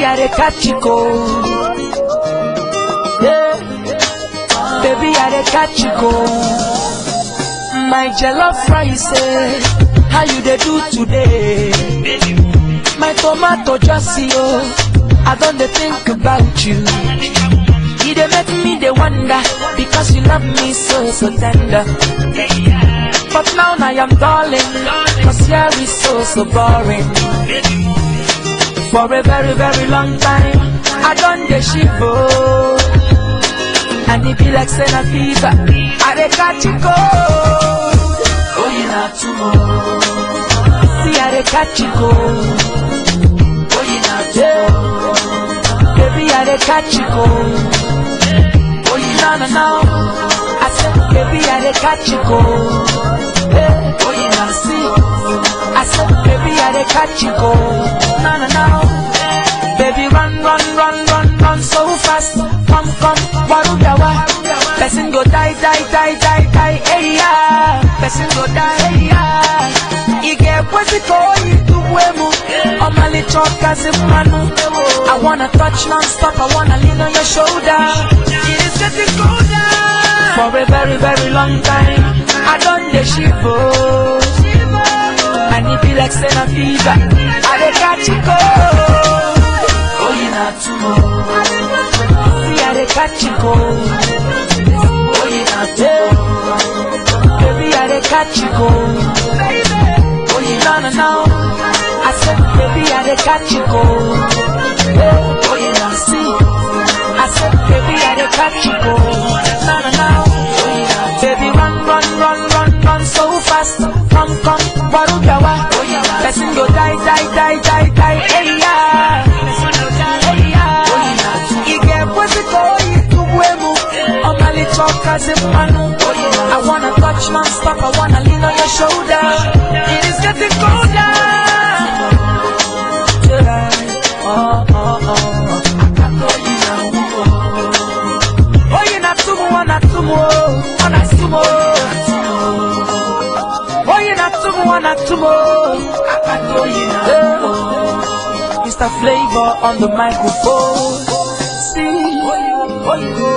Baby, I dey catch you cold. Yeah. Baby, I dey catch you cold. My jollof rice, how you dey do today? My tomato just see you. I don't dey think about you. You dey make me dey wonder because you love me so tender. But now I am darling, cause here is so boring. For a very long time, I done the shivo. And it be like Senna fever, I dey catch you cold. Oh, you not tomorrow. See, I dey catch you cold. Oh, you not tomorrow. Baby, I dey catch you cold. Oh, you no. I said, baby, I dey catch you cold. Hey, oh, you not see. I said, baby, I dey catch you cold. No. Baby, run so fast. Come, warudawa. Person go die, hey yeah. Person go die, hey yeah. Ige kwezi koi tuwemu. Omali choka zimanu. I wanna touch non-stop, I wanna lean on your shoulder. It is getting colder. For a very long time, I done the shivo. And it be like Senna fever, I dey catch you cold. Oh, you not tomorrow. See, I dey catch you cold. Oh, you not tomorrow. Baby, I dey catch you cold. Oh, you no. I said, baby, I dey catch you cold. Oh, you not see. I said, baby, I dey catch you cold. No. Baby, run so fast. Come, warudawa. Person go die, hey yeah. Hey yeah. Ige kwezi koi tuwemu. Omali choka zimanu. I wanna touch non-stop, I wanna lean on your shoulder. It is getting colder. Oh. Oh, you not tumo. Mr. Flavor on the microphone. See,